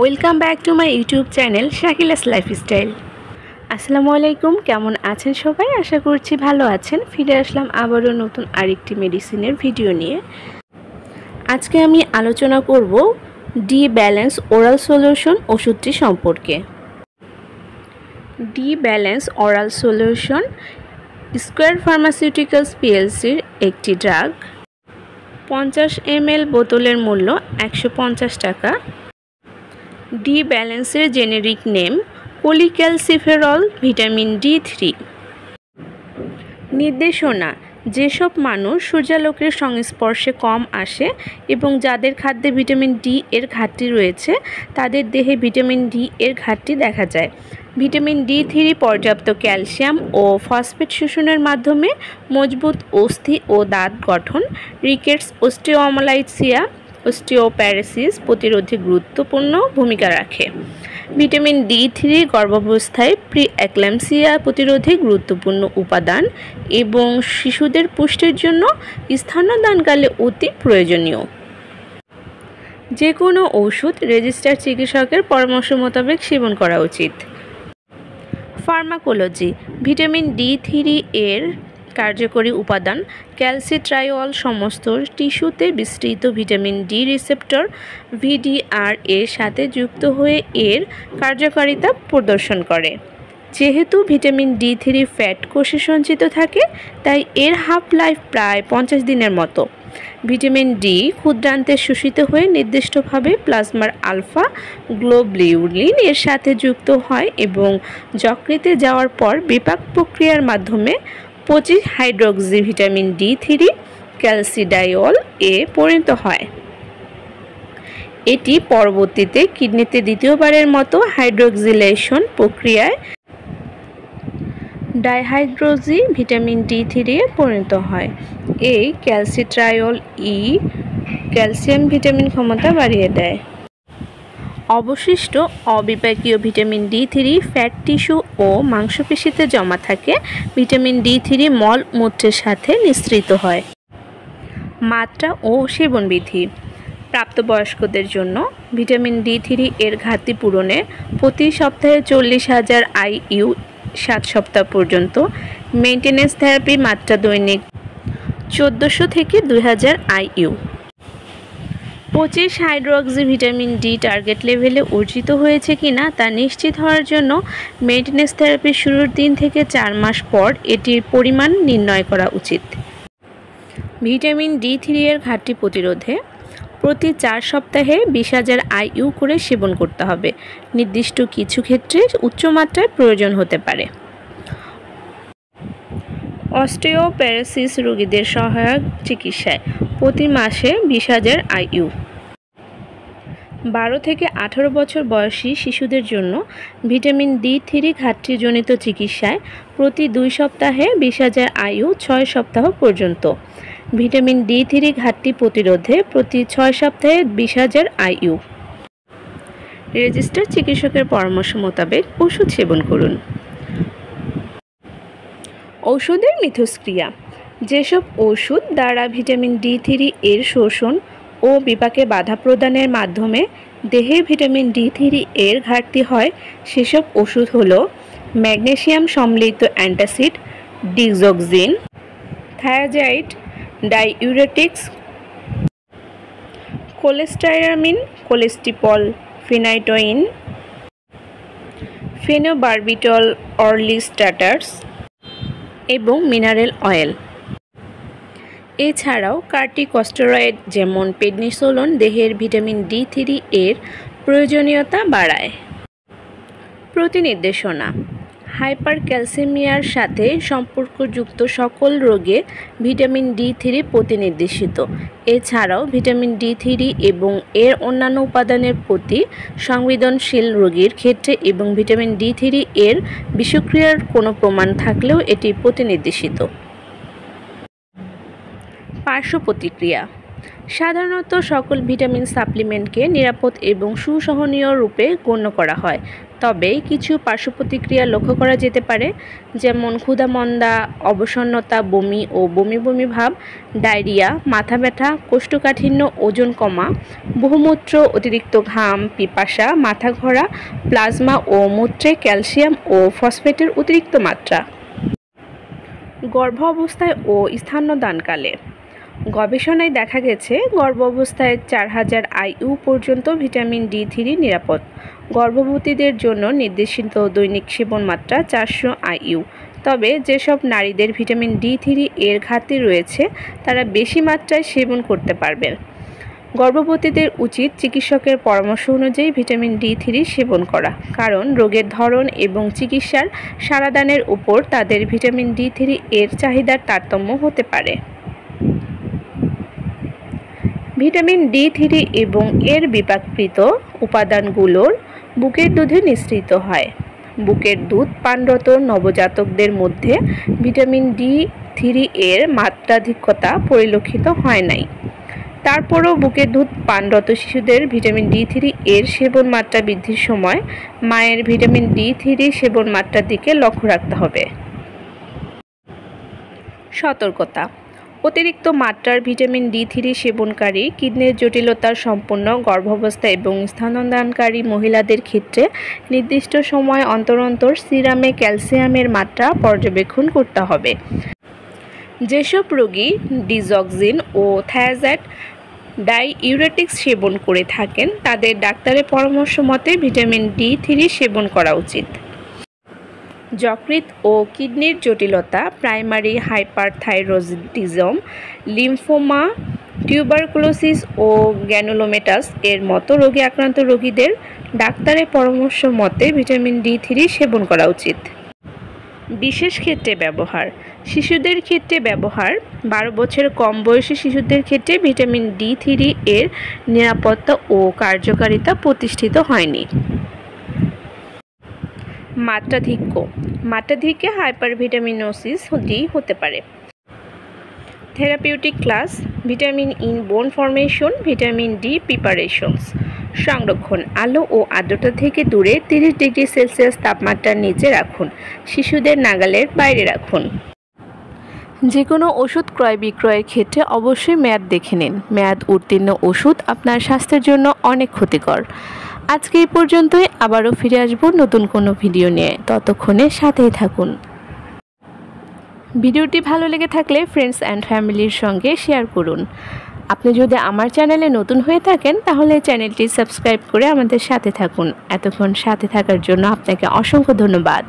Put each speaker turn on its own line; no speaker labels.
Welcome back to my YouTube channel Shakila's lifestyle. আসসালামু আলাইকুম, কেমন আছেন সবাই? আশা করছি ভালো আছেন। ফিরে আসলাম আবারও নতুন আরেকটি মেডিসিনের ভিডিও নিয়ে। আজকে আমি আলোচনা করব ডি ব্যালেন্স ওরাল সলিউশন ওষুধটি সম্পর্কে। D balance oral solution Square Pharmaceuticals পিএলসির একটি ড্রাগ। 50 ml বোতলের মূল্য 150 টাকা। ডি ব্যালেন্সের জেনেরিক নেম পলিক্যালসিফেরল ভিটামিন D3। নির্দেশনা: যেসব মানুষ সূর্যালোকের সংস্পর্শে কম আসে এবং যাদের খাদ্যে ভিটামিন D এর ঘাটতি রয়েছে তাদের দেহে ভিটামিন D এর ঘাটতি দেখা যায়। ভিটামিন D3 পর্যাপ্ত ক্যালসিয়াম ও ফসফেট শোষণের মাধ্যমে মজবুত অস্থি ও দাঁত গঠন, রিকেটস, অস্টিওমালাইসিয়া, অস্টিওপ্যারেসিস প্রতিরোধে গুরুত্বপূর্ণ ভূমিকা রাখে। ভিটামিন D3 গর্ভাবস্থায় প্রি-এক্ল্যাম্পসিয়া প্রতিরোধে গুরুত্বপূর্ণ উপাদান এবং শিশুদের পুষ্টির জন্য স্তন্যদানকালে অতি প্রয়োজনীয়। যে কোনো ওষুধ রেজিস্টার্ড চিকিৎসকের পরামর্শ মোতাবেক সেবন করা উচিত। ফার্মাকোলজি: ভিটামিন D3 এর কার্যকরী উপাদান ক্যালসিট্রাইওল সমস্ত টিস্যুতে বিস্তৃত ভিটামিন D রিসেপ্টর VDR এর সাথে যুক্ত হয়ে এর কার্যকারিতা প্রদর্শন করে। যেহেতু ভিটামিন D3 ফ্যাট কোষে সঞ্চিত থাকে তাই এর হাফ লাইফ প্রায় 50 দিনের মতো। ভিটামিন D ক্ষুদ্রান্তে শোষিত হয়ে নির্দিষ্টভাবে প্লাজমার আলফা গ্লোবুলিন এর সাথে যুক্ত হয় এবং যকৃতে যাওয়ার পর বিপাক প্রক্রিয়ার মাধ্যমে 25 হাইড্রোক্সি ভিটামিন D3 ক্যালসিডাইল এ পরিণত হয়। এটি পরবর্তীতে কিডনিতে দ্বিতীয়বারের মতো হাইড্রোক্সিলেশন প্রক্রিয়ায় ডাইহাইড্রোক্সি ভিটামিন D3 এ পরিণত হয়। এই ক্যালসিট্রাইওল ক্যালসিয়াম ভিটামিন ক্ষমতা বাড়িয়ে দেয়। অবশিষ্ট অবিপাকীয় ভিটামিন D3 ফ্যাট টিস্যু ও মাংসপেশিতে জমা থাকে। ভিটামিন D3 মল মূত্রের সাথে নিঃসৃত হয়। মাত্রা ও সেবনবিধি: প্রাপ্তবয়স্কদের জন্য ভিটামিন D3 এর ঘাটতি পূরণে প্রতি সপ্তাহে 40,000 IU 7 সপ্তাহ পর্যন্ত। মেইনটেনেন্স থেরাপি মাত্রা দৈনিক 1400 থেকে 2000 IU। 25 hydroxy vitamin D target লেভেলে অর্জিত হয়েছে কিনা তা নিশ্চিত হওয়ার জন্য মেইনটেনেন্স থেরাপির শুরুর 3 থেকে 4 মাস পর এটির পরিমাণ নির্ণয় করা উচিত। ভিটামিন D3 এর ঘাটতি প্রতিরোধে প্রতি 4 সপ্তাহে 20,000 IU করে সেবন করতে হবে। নির্দিষ্ট কিছু ক্ষেত্রে উচ্চমাত্রায় প্রয়োজন হতে পারে। অস্টিওপ্যারেসিস রোগীদের সহায়ক চিকিৎসায় প্রতি মাসে 20,000 IU। 12 থেকে 18 বছর বয়সী শিশুদের জন্য ভিটামিন D3 ঘাটতিজনিত চিকিৎসায় প্রতি 2 সপ্তাহে 20,000 IU 6 সপ্তাহ পর্যন্ত। ভিটামিন D3 ঘাটতি প্রতিরোধে প্রতি 6 সপ্তাহে 20,000 IU। রেজিস্টার্ড চিকিৎসকের পরামর্শ মোতাবেক ওষুধ সেবন করুন। ওষুধের মিথস্ক্রিয়া: যেসব ওষুধ দ্বারা ভিটামিন D3 এর শোষণ ও বিপাকে বাধা প্রদানের মাধ্যমে দেহে ভিটামিন D3 এর ঘাটতি হয় সেসব ওষুধ হলো ম্যাগনেসিয়াম সম্মিলিত antacid, digoxin, thiazide, diuretics, cholestyramine, colestipol, phenytoin, phenobarbital, অরলিস্টাটাস এবং মিনারেল অয়েল। এছাড়াও কর্টিকস্টেরয়েড যেমন প্রেডনিসোলোন দেহের ভিটামিন D3 এর প্রয়োজনীয়তা বাড়ায়। প্রতিনির্দেশনা: হাইপারক্যালসেমিয়ার সাথে সম্পর্কযুক্ত সকল রোগে ভিটামিন D3 প্রতিনির্দেশিত। এছাড়াও ভিটামিন D3 এবং এর অন্যান্য উপাদানের প্রতি সংবেদনশীল রোগীর ক্ষেত্রে এবং ভিটামিন D3 এর বিষক্রিয়ার কোনো প্রমাণ থাকলেও এটি প্রতিনির্দেশিত। পার্শ্ব প্রতিক্রিয়া: সাধারণত সকল ভিটামিন সাপ্লিমেন্টকে নিরাপদ এবং সুসহনীয় রূপে গণ্য করা হয়। তবে কিছু পার্শ্ব প্রতিক্রিয়া লক্ষ্য করা যেতে পারে, যেমন ক্ষুধামন্দা, অবসন্নতা, বমি ও বমি বমি ভাব, ডায়রিয়া, মাথা ব্যথা, কোষ্ঠকাঠিন্য, ওজন কমা, বহুমূত্র, অতিরিক্ত ঘাম, পিপাসা, মাথা ঘোরা, প্লাজমা ও মূত্রে ক্যালসিয়াম ও ফসফেটের অতিরিক্ত মাত্রা। গর্ভ অবস্থায় ও স্তন্যদানকালে গবেষণায় দেখা গেছে গর্ভ অবস্থায় 4000 IU পর্যন্ত ভিটামিন D3 নিরাপদ। গর্ভবতীদের জন্য নির্দেশিত দৈনিক সেবন মাত্রা 400 IU। তবে যেসব নারীদের ভিটামিন D3 এর ঘাটতি রয়েছে তারা বেশি মাত্রায় সেবন করতে পারবেন। গর্ভবতীদের উচিত চিকিৎসকের পরামর্শ অনুযায়ী ভিটামিন D3 সেবন করা, কারণ রোগের ধরন এবং চিকিৎসার সাড়াদানের উপর তাদের ভিটামিন D3 এর চাহিদার তারতম্য হতে পারে। ভিটামিন D3 এবং এর বিপাককৃত উপাদানগুলোর বুকের দুধে নিঃসৃত হয়। বুকের দুধ পানরত নবজাতকদের মধ্যে ভিটামিন D3 এর মাত্রাধিক্যতা পরিলক্ষিত হয় নাই। তারপরও বুকের দুধ পানরত শিশুদের ভিটামিন D3 এর সেবন মাত্রা বৃদ্ধির সময় মায়ের ভিটামিন D3 সেবন মাত্রার দিকে লক্ষ্য রাখতে হবে। সতর্কতা: অতিরিক্ত মাত্রার ভিটামিন D3 সেবনকারী কিডনির জটিলতার সম্পন্ন গর্ভাবস্থা এবং স্তন্যদানকারী মহিলাদের ক্ষেত্রে নির্দিষ্ট সময় অন্তর অন্তর সিরামে ক্যালসিয়ামের মাত্রা পর্যবেক্ষণ করতে হবে। যেসব রোগী ডিজক্সিন ও থায়াজাইড ডাইইউরেটিক্স সেবন করে থাকেন তাদের ডাক্তারের পরামর্শ মতে ভিটামিন D3 সেবন করা উচিত। যকৃৎ ও কিডনির জটিলতা, প্রাইমারি হাইপারথাইরয়েডিজম, লিম্ফোমা, টিউবারকুলোসিস ও গ্র্যানুলোমেটাস এর মতো রোগে আক্রান্ত রোগীদের ডাক্তারের পরামর্শ মতে ভিটামিন D3 সেবন করা উচিত। বিশেষ ক্ষেত্রে ব্যবহার: শিশুদের ক্ষেত্রে ব্যবহার: 12 বছরের কম বয়সী শিশুদের ক্ষেত্রে ভিটামিন D3 এর নিরাপত্তা ও কার্যকারিতা প্রতিষ্ঠিত হয়নি। মাত্রাধিক্যে হাইপারভিটামিনোসিস হতে পারে। থেরাপিউটিক ক্লাস: ভিটামিন ইন বোন ফরমেশন, ভিটামিন D প্রিপারেশনস। সংরক্ষণ: আলো ও আর্দ্রতা থেকে দূরে 30 ডিগ্রি সেলসিয়াস তাপমাত্রার নিচে রাখুন। শিশুদের নাগালের বাইরে রাখুন। যে কোনো ওষুধ ক্রয় বিক্রয়ের ক্ষেত্রে অবশ্যই মেয়াদ দেখে নিন। মেয়াদ উত্তীর্ণ ওষুধ আপনার স্বাস্থ্যের জন্য অনেক ক্ষতিকর। আজকে এই পর্যন্তই। আবারও ফিরে আসবো নতুন কোনো ভিডিও নিয়ে। ততক্ষণে সাথেই থাকুন। ভিডিওটি ভালো লেগে থাকলে ফ্রেন্ডস অ্যান্ড ফ্যামিলির সঙ্গে শেয়ার করুন। আপনি যদি আমার চ্যানেলে নতুন হয়ে থাকেন তাহলে চ্যানেলটি সাবস্ক্রাইব করে আমাদের সাথে থাকুন। এতক্ষণ সাথে থাকার জন্য আপনাকে অসংখ্য ধন্যবাদ।